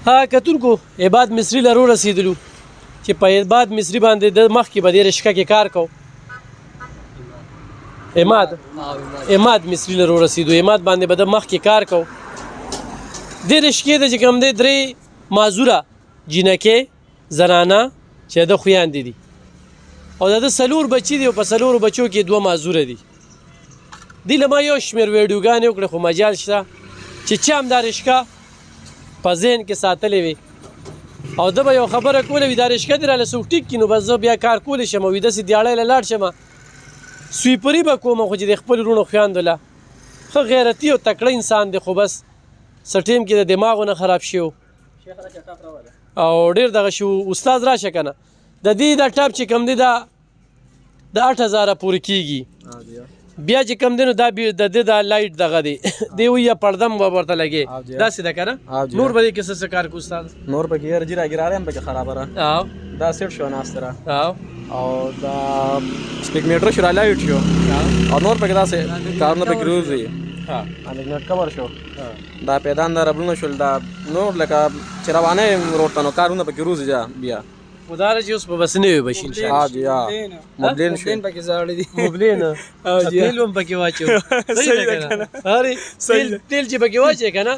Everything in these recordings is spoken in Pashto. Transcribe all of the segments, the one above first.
ها کتونکو عباد مصري له رسېدلو چې په عباد مصري باندې د مخکې به دې رشقه کې کار کو عماد مصري له رسېدو عماد باندې به د مخکې کار کو دې رشقې د چې کوم دی درې معذوره جینکې زنانه چې د خویندې دي او د څلور بچي دي او په څلورو بچو کې دوه معذوره دي دې له ما یو شمېر ویډیوګانې وکړې خو مجال شته چې چا هم دا رشقه په ذهن کې ساتلې وي او ده به یو خبره کوله وي دا رشقه دې راله څوک ټیک کړي نو بس زه بیا کار کولی شم او ویده سي دیاړی له لاړ شم سویپري به کوم خو چې د خپلو وروڼو خویندو له ښه غیرتي او تکړه انسان دی خو بس څه ټیم کې د دماغونه خراب شي او ډېر دغه شي استاد راشه که نه د دې دا ټاپ چې کوم دی دا د 8000 پورې کېږي بیا چې کم دی نو دا د ده دا لایټ دغه دی دی وایي یا پردم به ورته لګې داسې ده که نه نور به دې کې څه کار کوو استاد نور پکې یار جیره ګراره هم پکې خرابه را دا سیټ شو ناسته را او دا سپیک شو را لایټ شو او نور پکې داسې کارونه پکې روز وي میګنیټ کور شو دا پیدان دا ربلونه شول دا نور لکه چې روانه روډ ته نو کارونه پکې روز بیا مداره چې اوس په بس نوی بشي انشاءالله مبلین شو پکې زاړه دي مبلین تیل هم پکې واچو صحیح ده که نه تیل چې پکې واچوې که نه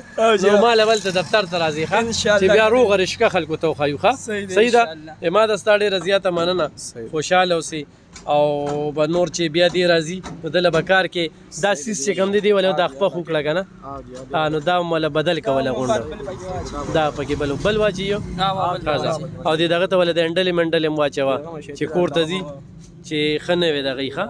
نو ما له بلته دفتر ته راځي ښه چې بیا روغه رشقه خلکو ته وښیو ښه صحیح ده ما د ستا ډېره زیاته مننه خوشحاله اوسې او به نور چې بیا دې راځي نو دله به کار کې دا سیس چې کوم دی دی ولې دا خپه خوکړه که نه نو دا هم وله بدل کوله غونډه دا پکې بل واچوي او دې دغه ته وله د انډلې منډلې هم واچوه چې کور ته ځي چې ښه نه وي دغه یې ښه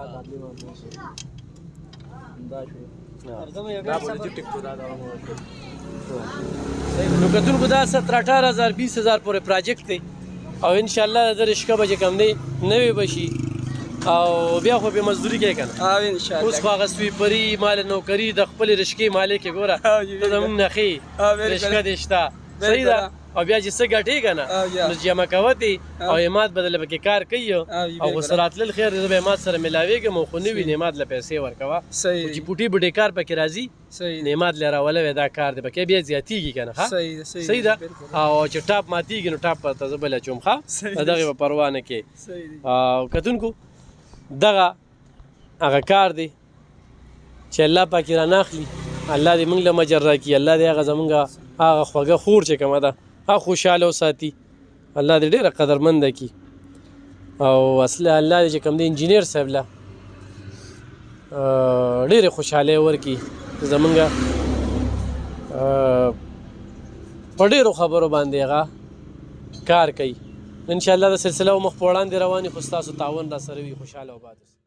نو کتونکو دا 17-18,000 20,000 پورې پراجیکټ دی او انشاءالله د رشقه به چې کوم دی نوی به شي او بیا خو به مزدوري کوي که نه اوس خو هغه سویپري مال نوکري د خپلې رشقې مالک یې ګوره ته زمونږ نه ښې رشقه دې شته صحیح ده او بیا چې څه ګټې که نه نو جمع کوه دې او عماد به دله پکې کار کوي او غوسه راتلل خیر دی زه به عماد سره ملاوېږم او خو نه وي عماد له پیسې ورکوه چې پوټي بوټي کار پکې راځي عماد له راولی وی دا کار دی پکې بیا زیاتېږي که نه ښه صحیح ده او چې ټاپ ماتېږي نو ټاپ ته زه بله چوم ښه د دغې به پروا نه کوې او کتونکو دغه هغه کار دی چې الله پاک یې راناخلي الله دې موږ له مجر راکړي الله دې هغه زمونږ هغه خوږه خور چې کومه ده هغه خوشحاله وساتي الله دې ډېره قدرمنده کړي او اصل الله دې چې کوم دی انجینیر صاحب له ډېرې خوشحالۍ ورکړي زمونږ په ډېرو خبرو باندې هغه کار کوي انشاءالله د سلسله مخ په وړاندې روانې خو ستاسو تعاون را سره وي خوشحاله وباد اوسئ